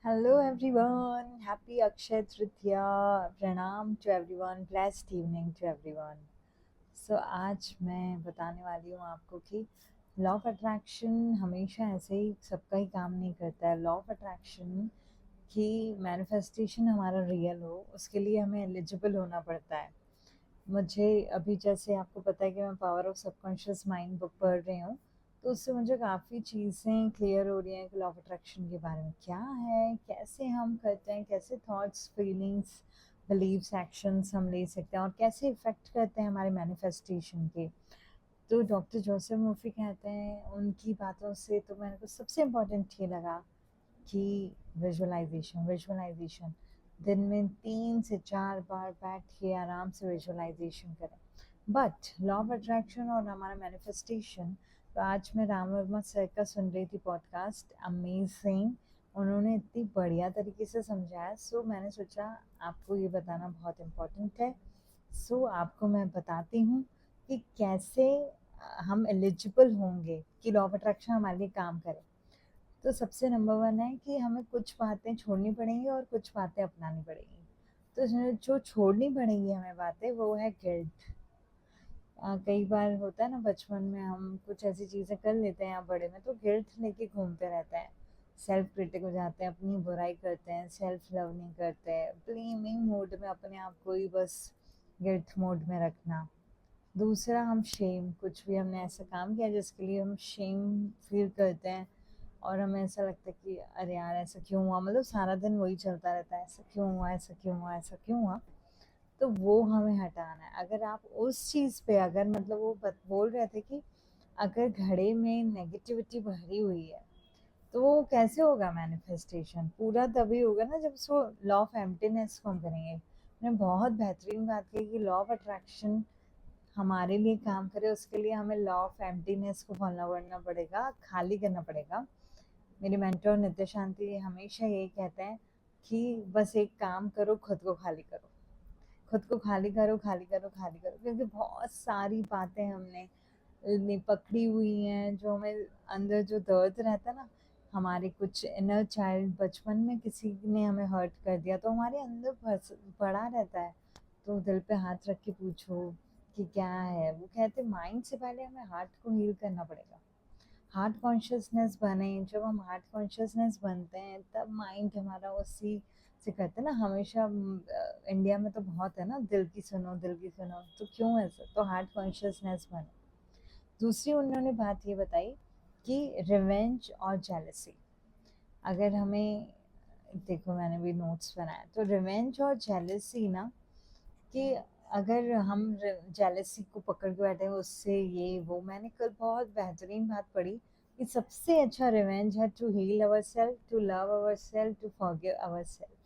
Hello everyone, happy Akshay Tritiya, pranam to everyone, blessed evening to everyone. So आज मैं बताने वाली हूँ आपको कि लॉ ऑफ अट्रैक्शन हमेशा ऐसे ही सबका ही काम नहीं करता है। लॉ ऑफ अट्रैक्शन की मैनिफेस्टेशन हमारा रियल हो उसके लिए हमें एलिजिबल होना पड़ता है। मुझे अभी जैसे आपको पता है कि मैं power of subconscious mind book पढ़ रही हूँ, तो उससे मुझे काफ़ी चीज़ें क्लियर हो रही हैं कि लॉ ऑफ अट्रैक्शन के बारे में क्या है, कैसे हम करते हैं, कैसे थॉट्स, फीलिंग्स, बिलीव्स, एक्शंस हम ले सकते हैं और कैसे इफ़ेक्ट करते हैं हमारे मैनिफेस्टेशन के। तो डॉक्टर जोसेफ मर्फी कहते हैं, उनकी बातों से तो मेरे को सबसे इम्पोर्टेंट ये लगा कि विजुअलाइजेशन विजुअलाइजेशन दिन में 3 से 4 बार बैठ के आराम से विजुअलाइजेशन करें। बट लॉ ऑफ अट्रैक्शन और हमारा मैनिफेस्टेशन, तो आज मैं राम वर्मा सर का सुन रही थी पॉडकास्ट, अमेजिंग। उन्होंने इतनी बढ़िया तरीके से समझाया, सो मैंने सोचा आपको ये बताना बहुत इम्पोर्टेंट है। सो आपको मैं बताती हूँ कि कैसे हम एलिजिबल होंगे कि लॉ ऑफ अट्रैक्शन हमारे लिए काम करे। तो सबसे नंबर वन है कि हमें कुछ बातें छोड़नी पड़ेंगी और कुछ बातें अपनानी पड़ेंगी। तो जो छोड़नी पड़ेंगी हमें बातें, वो है गिल्ट। कई बार होता है ना, बचपन में हम कुछ ऐसी चीज़ें कर लेते हैं या बड़े में, तो गिल्ट लेके घूमते रहते हैं। सेल्फ क्रिटिक हो जाते हैं, अपनी बुराई करते हैं, सेल्फ लव नहीं करते हैं, ब्लेमिंग मोड में अपने आप को ही बस गिल्ट मोड में रखना। दूसरा, हम शेम, कुछ भी हमने ऐसा काम किया जिसके लिए हम शेम फील करते हैं और हमें ऐसा लगता है कि अरे यार ऐसा क्यों हुआ, मतलब सारा दिन वही चलता रहता है, ऐसा क्यों हुआ, ऐसा क्यों हुआ, ऐसा क्यों हुआ। तो वो हमें हटाना है। अगर आप उस चीज़ पे, अगर मतलब वो बोल रहे थे कि अगर घड़े में नेगेटिविटी भरी हुई है, तो वो कैसे होगा मैनिफेस्टेशन, पूरा तभी होगा ना जब उसको लॉ ऑफ एम्प्टीनेस को हम करेंगे। मैंने बहुत बेहतरीन बात कही कि लॉ ऑफ अट्रैक्शन हमारे लिए काम करे उसके लिए हमें लॉ ऑफ एम्प्टीनेस को फॉलो करना पड़ेगा, खाली करना पड़ेगा। मेरे मेंटर नित्य शांति हमेशा यही कहते हैं कि बस एक काम करो, खुद को खाली करो, खुद को खाली करो, खाली करो, खाली करो, क्योंकि बहुत सारी बातें हमने पकड़ी हुई हैं, जो हमें अंदर जो दर्द रहता है ना, हमारे कुछ इनर चाइल्ड, बचपन में किसी ने हमें हर्ट कर दिया तो हमारे अंदर पड़ा रहता है। तो दिल पे हाथ रख के पूछो कि क्या है। वो कहते माइंड से पहले हमें हार्ट को हील करना पड़ेगा, हार्ट कॉन्शियसनेस बने। जब हम हार्ट कॉन्शियसनेस बनते हैं तब माइंड हमारा उसी से करते हैं ना। हमेशा इंडिया में तो बहुत है ना, दिल की सुनो, दिल की सुनो, तो क्यों ऐसा, तो हार्ट कॉन्शियसनेस बने। दूसरी उन्होंने बात ये बताई कि रिवेंज और जेलसी, अगर हमें, देखो मैंने भी नोट्स बनाया, तो रिवेंज और जेलसी ना, कि अगर हम जेलसी को पकड़ के बैठे हैं उससे ये वो, मैंने कल बहुत बेहतरीन बात पढ़ी कि सबसे अच्छा रिवेंज है to heal our self, to love our self, to forgive our self,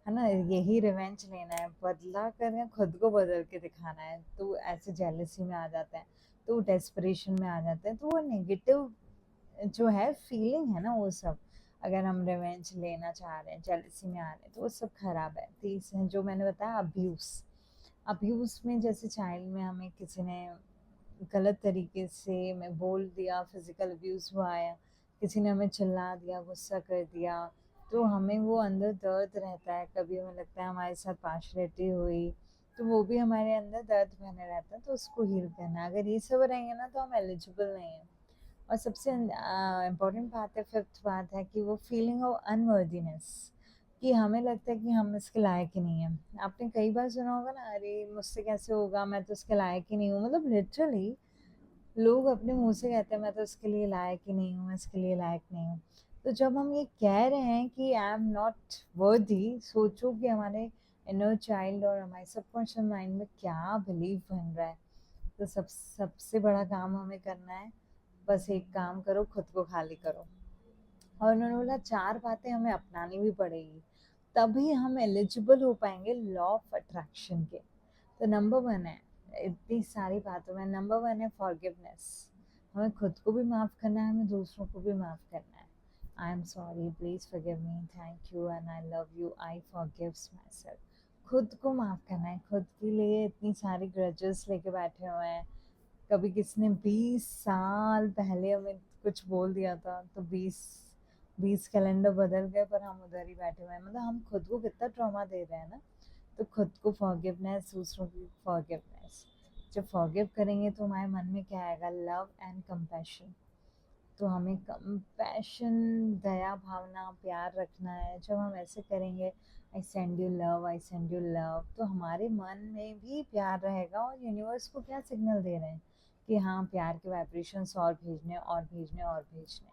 है ना। यही रिवेंज लेना है, बदला कर खुद को बदल के दिखाना है। तो ऐसे जेलसी में आ जाते हैं, तो डेस्परेशन में आ जाते हैं, तो वो नेगेटिव जो है फीलिंग है ना, वो सब, अगर हम रिवेंज लेना चाह रहे हैं, जेलसी में आ रहे हैं, तो वो सब खराब है। तीसरा जो मैंने बताया, अब्यूज़। अब्यूज़ में जैसे चाइल्ड में हमें किसी ने गलत तरीके से मैं बोल दिया, फिज़िकल अब्यूज़ हुआ है, किसी ने हमें चिल्ला दिया, गुस्सा कर दिया, तो हमें वो अंदर दर्द रहता है। कभी हमें लगता है हमारे साथ पार्शियलिटी हुई, तो वो भी हमारे अंदर दर्द बने रहता है, तो उसको हील करना है। अगर ये सब रहेंगे ना तो हम एलिजिबल नहीं हैं। और सबसे इम्पोर्टेंट बात है, फिफ्थ बात है कि वो फीलिंग ऑफ अनवर्दीनेस, कि हमें लगता है कि हम इसके लायक ही नहीं हैं। आपने कई बार सुना होगा ना, अरे मुझसे कैसे होगा, मैं तो इसके लायक ही नहीं हूँ, मतलब लिटरली लोग अपने मुंह से कहते हैं मैं तो इसके लिए लायक ही नहीं हूँ, मैं इसके लिए लायक नहीं हूँ। तो जब हम ये कह रहे हैं कि आई एम नॉट वर्दी, सोचो कि हमारे इनर चाइल्ड और हमारे सबकॉन्शियस माइंड में क्या बिलीव बन रहा है। तो सबसे बड़ा काम हमें करना है, बस एक काम करो, खुद को खाली करो। और उन्होंने बोला 4 बातें हमें अपनानी भी पड़ेगी, तभी हम एलिजिबल हो पाएंगे लॉ ऑफ अट्रैक्शन के। तो नंबर वन है, इतनी सारी बातों में नंबर वन है फॉरगिवनेस। हमें खुद को भी माफ़ करना है, हमें दूसरों को भी माफ़ करना है। I am sorry, please forgive me, thank you and I love you, I forgives my self. खुद को माफ़ करना है, खुद के लिए इतनी सारी ग्रजेस लेके बैठे हुए हैं। कभी किसी ने 20 साल पहले हमें कुछ बोल दिया था, तो 20 20 कैलेंडर बदल गए पर हम उधर ही बैठे हुए हैं, मतलब हम खुद को कितना ट्रॉमा दे रहे हैं ना। तो खुद को फॉरगिवनेस, दूसरों की फॉरगिवनेस, जब फॉरगिव करेंगे तो हमारे मन में क्या आएगा, लव एंड कंपैशन। तो हमें कंपैशन, दया भावना, प्यार रखना है। जब हम ऐसे करेंगे, I send you love, I send you love, तो हमारे मन में भी प्यार रहेगा। और यूनिवर्स को क्या सिग्नल दे रहे हैं कि हाँ, प्यार के वाइब्रेशंस और भेजने और भेजने और भेजने।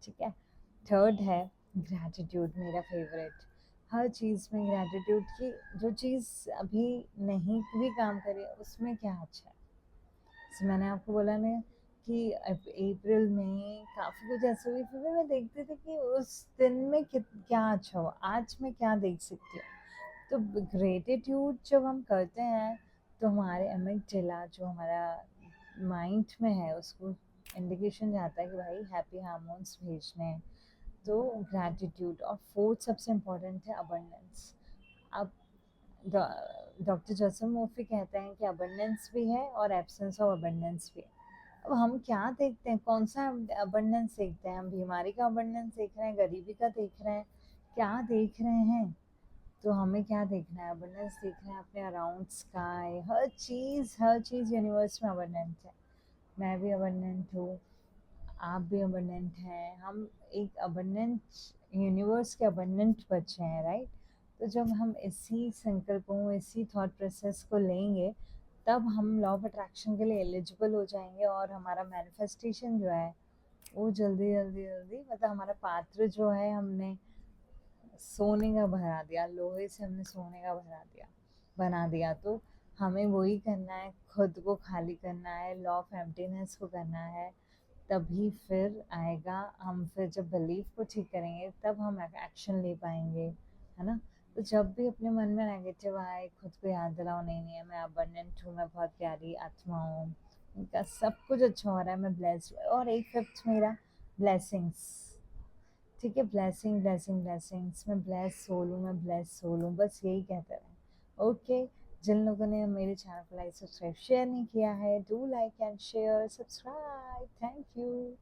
ठीक है। थर्ड है ग्रैटिट्यूड, मेरा फेवरेट। हर चीज़ में ग्रैटिट्यूड की, जो चीज़ अभी नहीं भी काम करे उसमें क्या अच्छा है। जैसे मैंने आपको बोला ना कि अप्रैल में काफ़ी कुछ ऐसा हुई, फिर भी मैं देखती थी कि उस दिन में क्या अच्छा हुआ, आज मैं क्या देख सकती हूँ। तो ग्रेटिट्यूड जब हम करते हैं तो हमारे अमिगडाला, जो हमारा माइंड में है, उसको इंडिकेशन जाता है कि भाई हैप्पी हार्मोन्स भेजने हैं। तो ग्रैटिट्यूड। और फोर्थ सबसे इम्पोर्टेंट है अबंडेंस। अब डॉक्टर जोसेफ मोर्फी कहते हैं कि अबंडेंस भी है और एब्सेंस ऑफ अबंडेंस भी है। अब हम क्या देखते हैं, कौन सा अबंडेंस देखते हैं? हम बीमारी का अबंडेंस देख रहे हैं, गरीबी का देख रहे हैं, क्या देख रहे हैं? तो हमें क्या देखना है, अबंडेंस देखना है अपने अराउंड स्काई। हर चीज़ यूनिवर्स में अबंडेंट है। मैं भी अबंडेंट हूँ, आप भी अबंडेंट हैं, हम एक अबंडेंट यूनिवर्स के अबंडेंट बच्चे हैं, राइट। तो जब हम इसी संकल्पों, इसी थॉट प्रोसेस को लेंगे, तब हम लॉ ऑफ अट्रैक्शन के लिए एलिजिबल हो जाएंगे। और हमारा मैनिफेस्टेशन जो है वो जल्दी जल्दी जल्दी, मतलब हमारा पात्र जो है, हमने सोने का भरा दिया, लोहे से हमने सोने का भरा दिया, बना दिया। तो हमें वही करना है, खुद को खाली करना है, लॉ ऑफ एम्प्टीनेस को करना है। तभी फिर आएगा, हम फिर जब बिलीफ को ठीक करेंगे तब हम एक्शन ले पाएंगे, है ना। तो जब भी अपने मन में नेगेटिव आए, खुद को याद दिलाओ, नहीं नहीं मैं अबंडेंट हूँ, मैं बहुत प्यारी आत्मा हूँ, उनका सब कुछ अच्छा हो रहा है, मैं ब्लेस्ड। और एक फिफ्थ मेरा ब्लेसिंग्स। ठीक है, ब्लेसिंग ब्लेसिंग ब्लेसिंग्स, मैं ब्लेस सोल हूँ, मैं ब्लेस सोल हूँ, बस यही कहते रहे। ओके। जिन लोगों ने मेरे चैनल को लाइक, सब्सक्राइब, शेयर नहीं किया है, do like and share, subscribe. Thank you.